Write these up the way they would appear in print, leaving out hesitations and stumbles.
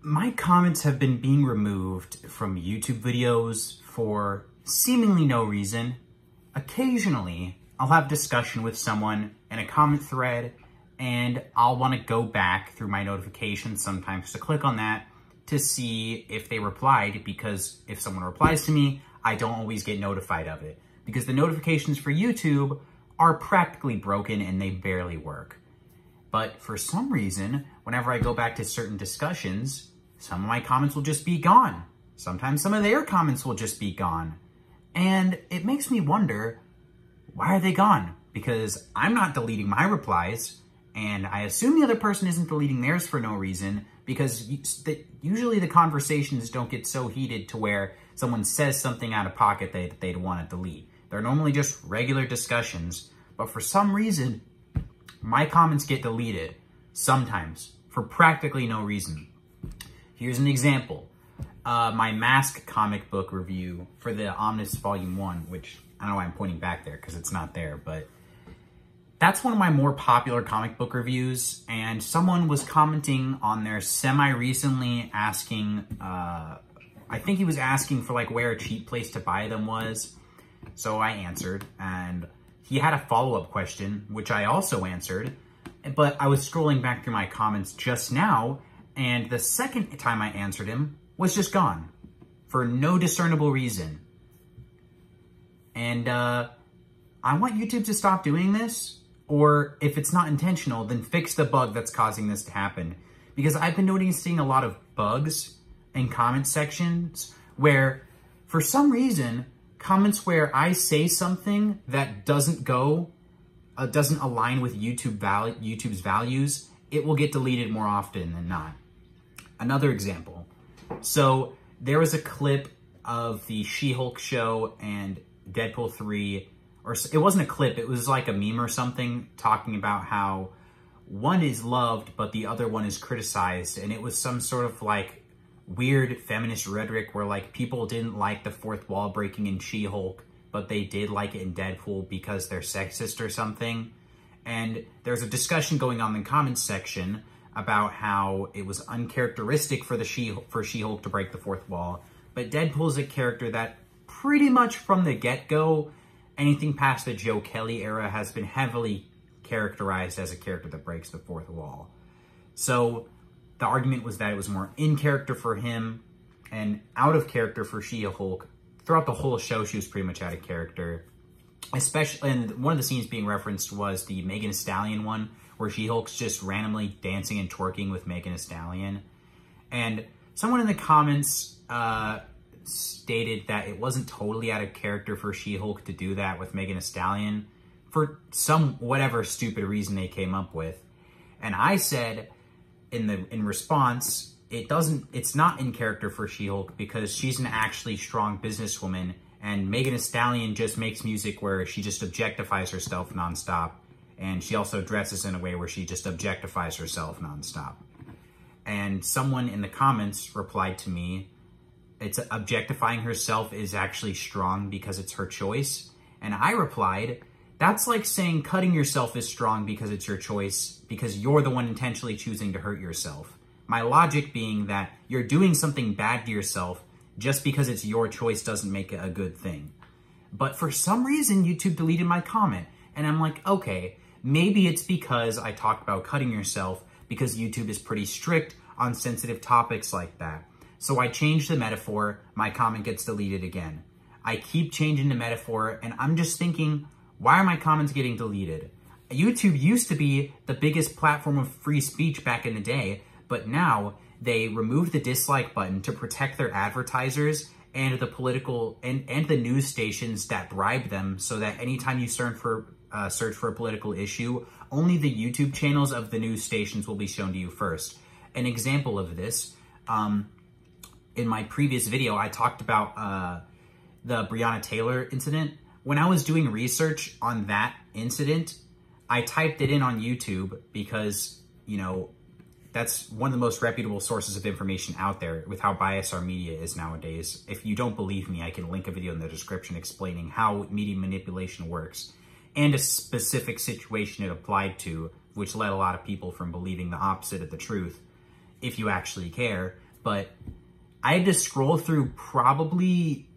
My comments have been being removed from YouTube videos for seemingly no reason. Occasionally, I'll have discussion with someone in a comment thread, and I'll want to go back through my notifications sometimes to click on that to see if they replied, because if someone replies to me, I don't always get notified of it, because the notifications for YouTube are practically broken and they barely work. But for some reason, whenever I go back to certain discussions, some of my comments will just be gone. Sometimes some of their comments will just be gone. And it makes me wonder, why are they gone? Because I'm not deleting my replies, and I assume the other person isn't deleting theirs for no reason, because usually the conversations don't get so heated to where someone says something out of pocket that they'd want to delete. They're normally just regular discussions, but for some reason, my comments get deleted sometimes for practically no reason. Here's an example. My Mask comic book review for the Omnibus Volume 1, which I don't know why I'm pointing back there because it's not there, but that's one of my more popular comic book reviews, and someone was commenting on there semi-recently asking, I think he was asking for like where a cheap place to buy them was. So I answered, and he had a follow-up question, which I also answered, but I was scrolling back through my comments just now, and the second time I answered him was just gone for no discernible reason. And I want YouTube to stop doing this, or if it's not intentional, then fix the bug that's causing this to happen. Because I've been noticing a lot of bugs in comment sections where, for some reason, comments where I say something that doesn't align with YouTube's values, it will get deleted more often than not. Another example. So there was a clip of the She-Hulk show and Deadpool 3, or it wasn't a clip, it was like a meme or something talking about how one is loved but the other one is criticized, and it was some sort of like weird feminist rhetoric where like people didn't like the fourth wall breaking in She-Hulk, but they did like it in Deadpool because they're sexist or something. And there's a discussion going on in the comments section about how it was uncharacteristic for She-Hulk to break the fourth wall, but Deadpool's a character that pretty much from the get-go, anything past the Joe Kelly era has been heavily characterized as a character that breaks the fourth wall. So the argument was that it was more in character for him and out of character for She-Hulk. Throughout the whole show, she was pretty much out of character. Especially, and one of the scenes being referenced was the Megan Thee Stallion one, where She-Hulk's just randomly dancing and twerking with Megan Thee Stallion. And someone in the comments stated that it wasn't totally out of character for She-Hulk to do that with Megan Thee Stallion for some whatever stupid reason they came up with. And I said in response, it's not in character for She-Hulk because she's an actually strong businesswoman, and Megan Thee Stallion just makes music where she just objectifies herself nonstop, and she also dresses in a way where she just objectifies herself nonstop. And someone in the comments replied to me, it's objectifying herself is actually strong because it's her choice. And I replied, that's like saying cutting yourself is strong because it's your choice, because you're the one intentionally choosing to hurt yourself. My logic being that you're doing something bad to yourself just because it's your choice doesn't make it a good thing. But for some reason, YouTube deleted my comment. And I'm like, okay, maybe it's because I talked about cutting yourself, because YouTube is pretty strict on sensitive topics like that. So I changed the metaphor, my comment gets deleted again. I keep changing the metaphor, and I'm just thinking, why are my comments getting deleted? YouTube used to be the biggest platform of free speech back in the day, but now they removed the dislike button to protect their advertisers and the political and the news stations that bribe them, so that anytime you search for a political issue, only the YouTube channels of the news stations will be shown to you first. An example of this, in my previous video, I talked about the Breonna Taylor incident. When I was doing research on that incident, I typed it in on YouTube because, you know, that's one of the most reputable sources of information out there with how biased our media is nowadays. If you don't believe me, I can link a video in the description explaining how media manipulation works and a specific situation it applied to, which led a lot of people from believing the opposite of the truth, if you actually care. but I had to scroll through probably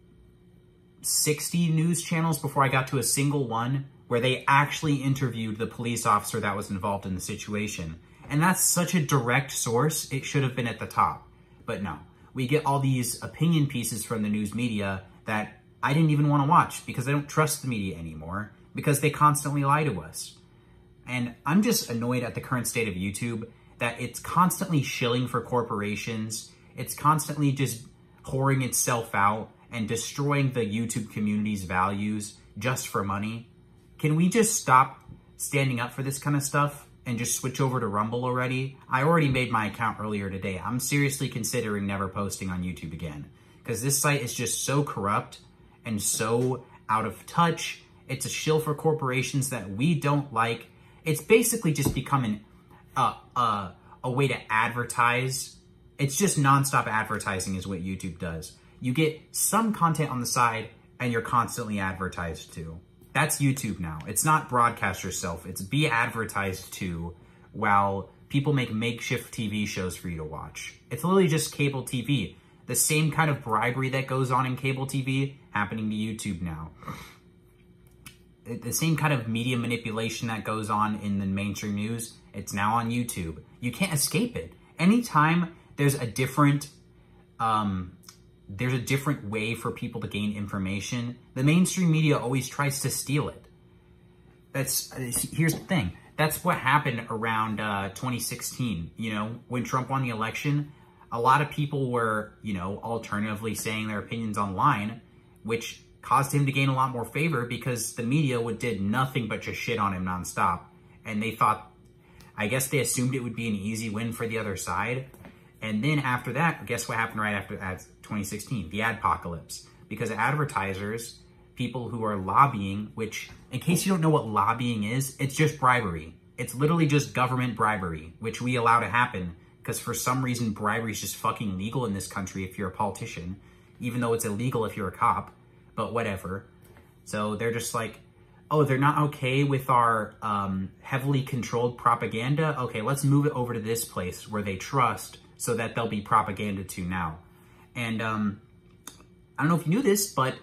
60 news channels before I got to a single one where they actually interviewed the police officer that was involved in the situation. And that's such a direct source, it should have been at the top. But no, we get all these opinion pieces from the news media that I didn't even want to watch because I don't trust the media anymore because they constantly lie to us. And I'm just annoyed at the current state of YouTube that it's constantly shilling for corporations. It's constantly just whoring itself out and destroying the YouTube community's values just for money. Can we just stop standing up for this kind of stuff and just switch over to Rumble already? I already made my account earlier today. I'm seriously considering never posting on YouTube again because this site is just so corrupt and so out of touch. It's a shill for corporations that we don't like. It's basically just becoming a way to advertise. It's just nonstop advertising is what YouTube does. You get some content on the side and you're constantly advertised to. That's YouTube now. It's not broadcast yourself. It's be advertised to while people make makeshift TV shows for you to watch. It's literally just cable TV. The same kind of bribery that goes on in cable TV happening to YouTube now. The same kind of media manipulation that goes on in the mainstream news, it's now on YouTube. You can't escape it. Anytime there's a different way for people to gain information, the mainstream media always tries to steal it. Here's the thing. That's what happened around 2016. You know, when Trump won the election, a lot of people were, you know, alternatively saying their opinions online, which caused him to gain a lot more favor because the media did nothing but just shit on him nonstop. And they thought, I guess they assumed it would be an easy win for the other side. And then after that, guess what happened right after 2016? The adpocalypse. Because advertisers, people who are lobbying, which, in case you don't know what lobbying is, it's just bribery. It's literally just government bribery, which we allow to happen because for some reason bribery is just fucking legal in this country if you're a politician, even though it's illegal if you're a cop, but whatever. So they're just like, oh, they're not okay with our heavily controlled propaganda? Okay, let's move it over to this place where they trust so that they'll be propaganda to now. And I don't know if you knew this, but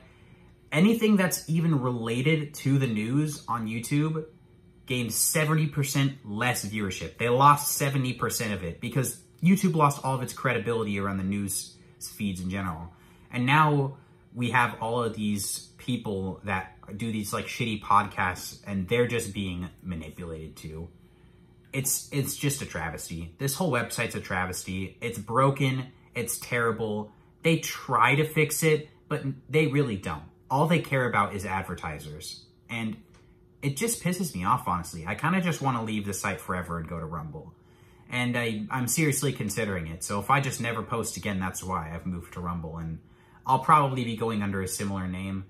anything that's even related to the news on YouTube gained 70% less viewership. They lost 70% of it because YouTube lost all of its credibility around the news feeds in general. And now we have all of these people that do these like shitty podcasts and they're just being manipulated too. It's just a travesty. This whole website's a travesty. It's broken. It's terrible. They try to fix it, but they really don't. All they care about is advertisers. And it just pisses me off, honestly. I kind of just want to leave the site forever and go to Rumble. And I'm seriously considering it. So if I just never post again, that's why I've moved to Rumble. And I'll probably be going under a similar name.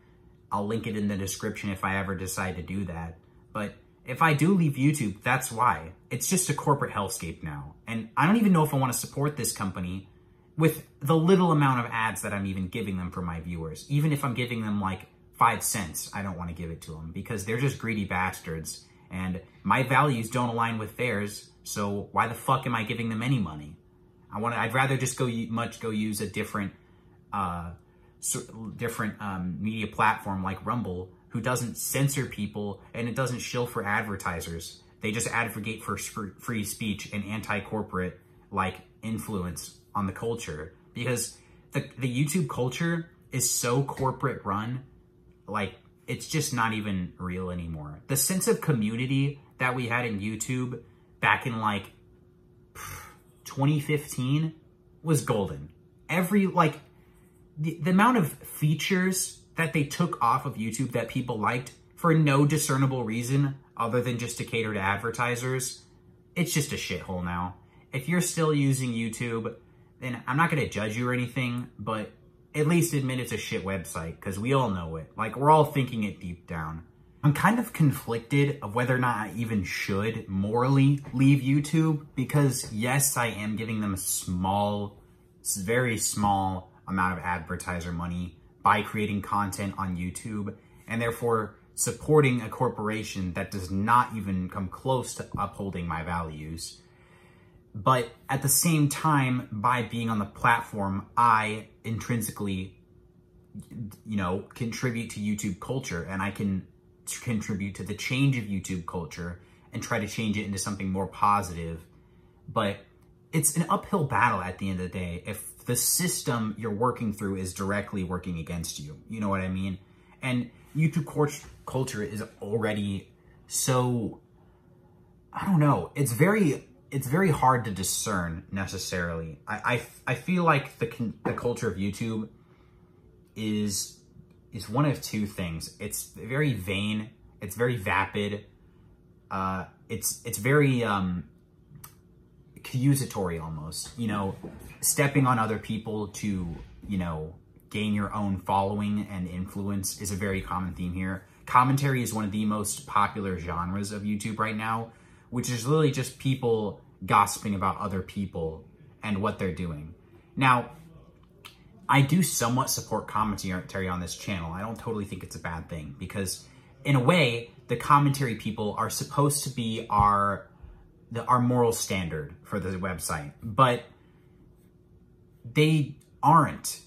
I'll link it in the description if I ever decide to do that. But if I do leave YouTube, that's why. It's just a corporate hellscape now. And I don't even know if I want to support this company with the little amount of ads that I'm even giving them for my viewers. Even if I'm giving them like 5 cents, I don't want to give it to them because they're just greedy bastards. And my values don't align with theirs. So why the fuck am I giving them any money? I'd rather just go use a different media platform like Rumble, who doesn't censor people and it doesn't shill for advertisers. They just advocate for free speech and anti-corporate like influence on the culture, because the YouTube culture is so corporate run, like it's just not even real anymore. The sense of community that we had in YouTube back in like 2015 was golden. The amount of features that they took off of YouTube that people liked for no discernible reason other than just to cater to advertisers, it's just a shithole now. If you're still using YouTube, then I'm not going to judge you or anything, but at least admit it's a shit website, because we all know it. Like, we're all thinking it deep down. I'm kind of conflicted of whether or not I even should morally leave YouTube, because yes, I am giving them a very small amount of advertiser money by creating content on YouTube, and therefore supporting a corporation that does not even come close to upholding my values. But at the same time, by being on the platform, I intrinsically, contribute to YouTube culture, and I can contribute to the change of YouTube culture and try to change it into something more positive. But it's an uphill battle at the end of the day if the system you're working through is directly working against you. You know what I mean? And YouTube culture is already so, I don't know, it's very hard to discern necessarily. I feel like the culture of YouTube is one of two things. It's very vain. It's very vapid. It's very accusatory almost. Stepping on other people to gain your own following and influence is a very common theme here. Commentary is one of the most popular genres of YouTube right now, which is literally just people gossiping about other people and what they're doing. Now, I do somewhat support commentary on this channel. I don't totally think it's a bad thing because, in a way, the commentary people are supposed to be our moral standard for the website, but they aren't.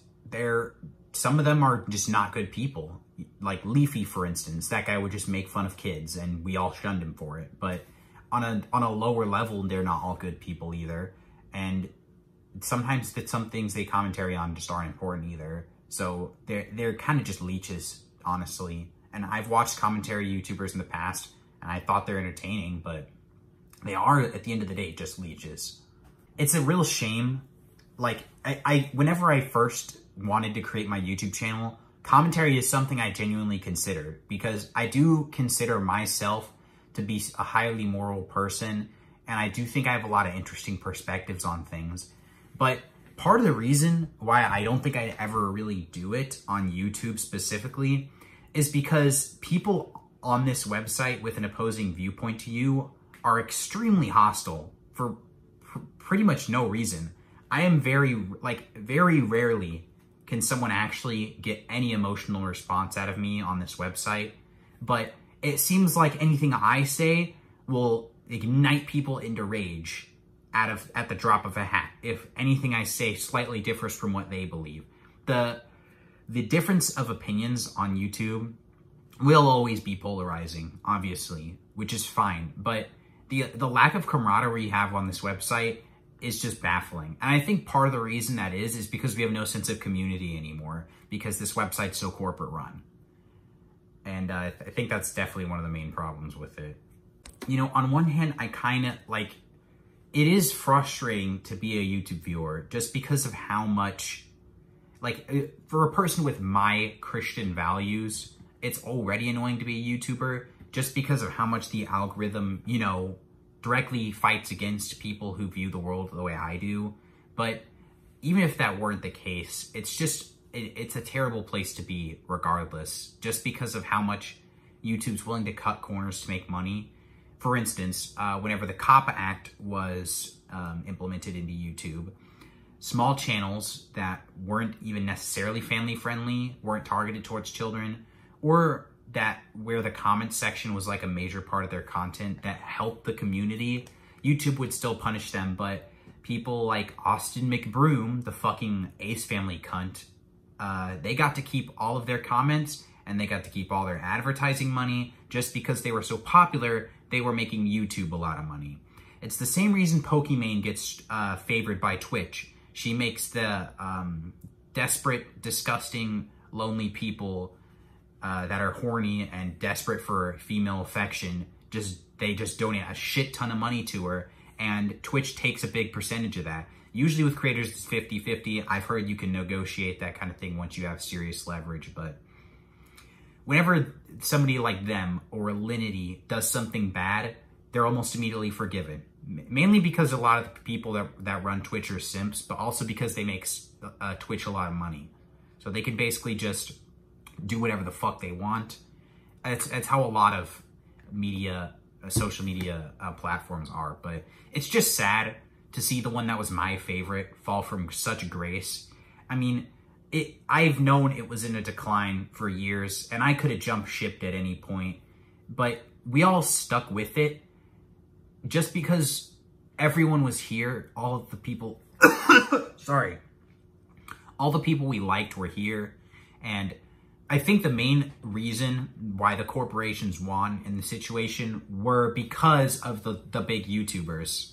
Some of them are just not good people. Like Leafy, for instance, that guy would just make fun of kids, and we all shunned him for it. But on a lower level, they're not all good people either, and sometimes some things they commentary on just aren't important either. So they're kind of just leeches, honestly. And I've watched commentary YouTubers in the past, and I thought they're entertaining, but they are, at the end of the day, just leeches. It's a real shame. Like, whenever I first wanted to create my YouTube channel, commentary is something I genuinely considered, because I do consider myself to be a highly moral person, and I do think I have a lot of interesting perspectives on things. But part of the reason why I don't think I'd ever really do it on YouTube specifically is because people on this website with an opposing viewpoint to you are extremely hostile for pretty much no reason. I am very rarely can someone actually get any emotional response out of me on this website, but it seems like anything I say will ignite people into rage at the drop of a hat if anything I say slightly differs from what they believe. The difference of opinions on YouTube will always be polarizing, obviously, which is fine, but the lack of camaraderie you have on this website is just baffling. And I think part of the reason that is because we have no sense of community anymore, because this website's so corporate run. And I think that's definitely one of the main problems with it. On one hand, I kind of it is frustrating to be a YouTube viewer just because of how much, for a person with my Christian values, it's already annoying to be a YouTuber just because of how much the algorithm, directly fights against people who view the world the way I do. But even if that weren't the case, it's a terrible place to be regardless, just because of how much YouTube's willing to cut corners to make money. For instance, whenever the COPPA Act was implemented into YouTube, small channels that weren't even necessarily family-friendly, weren't targeted towards children, or that where the comment section was like a major part of their content that helped the community, YouTube would still punish them. But people like Austin McBroom, the fucking Ace Family cunt, they got to keep all of their comments and they got to keep all their advertising money just because they were so popular. They were making YouTube a lot of money. It's the same reason Pokimane gets favored by Twitch. She makes the desperate, disgusting, lonely people that are horny and desperate for female affection, they just donate a shit ton of money to her, and Twitch takes a big percentage of that. Usually with creators, it's 50-50. I've heard you can negotiate that kind of thing once you have serious leverage, but whenever somebody like them or Linity does something bad, they're almost immediately forgiven. Mainly because a lot of the people that run Twitch are simps, but also because they make Twitch a lot of money. So they can basically just do whatever the fuck they want. It's how a lot of media, social media platforms are. But it's just sad to see the one that was my favorite fall from such grace. I mean, I've known it was in a decline for years, and I could have jumped shipped at any point. But we all stuck with it just because everyone was here. All of the people, sorry, all the people we liked were here. And I think the main reason why the corporations won in the situation were because of the big YouTubers.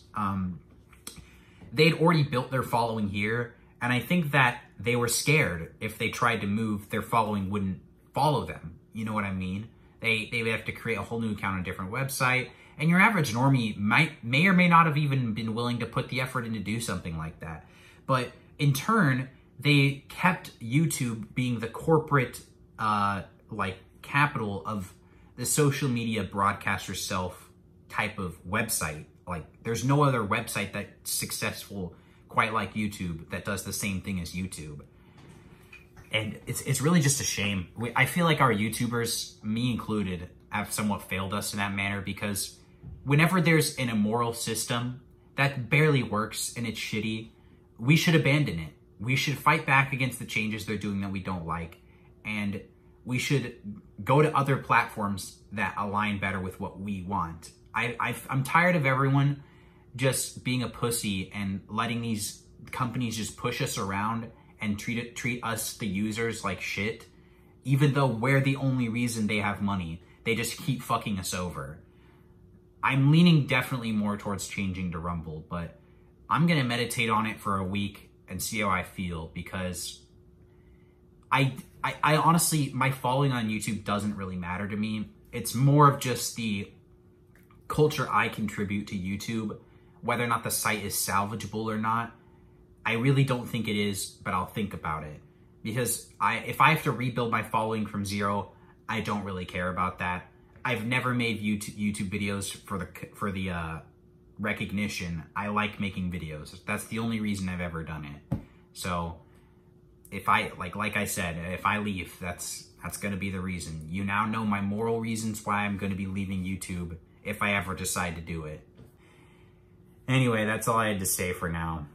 They'd already built their following here, and I think that they were scared if they tried to move, their following wouldn't follow them. You know what I mean? They would have to create a whole new account on a different website, and your average normie may or may not have even been willing to put the effort in to do something like that. But in turn, they kept YouTube being the corporate like capital of the social media broadcaster self type of website. Like, there's no other website that's successful quite like YouTube that does the same thing as YouTube. And it's really just a shame. I feel like our YouTubers, me included, have somewhat failed us in that manner, because whenever there's an immoral system that barely works and it's shitty, we should abandon it. We should fight back against the changes they're doing that we don't like. And we should go to other platforms that align better with what we want. I'm tired of everyone just being a pussy and letting these companies just push us around and treat us, the users, like shit, even though we're the only reason they have money. They just keep fucking us over. I'm leaning definitely more towards changing to Rumble, but I'm gonna meditate on it for a week and see how I feel, because I honestly, my following on YouTube doesn't really matter to me. It's more of just the culture I contribute to YouTube. Whether or not the site is salvageable or not, I really don't think it is, but I'll think about it. Because if I have to rebuild my following from zero, I don't really care about that. I've never made YouTube videos for the recognition. I like making videos. That's the only reason I've ever done it. So if I, like I said, if I leave, that's gonna be the reason. You now know my moral reasons why I'm gonna be leaving YouTube if I ever decide to do it. Anyway, that's all I had to say for now.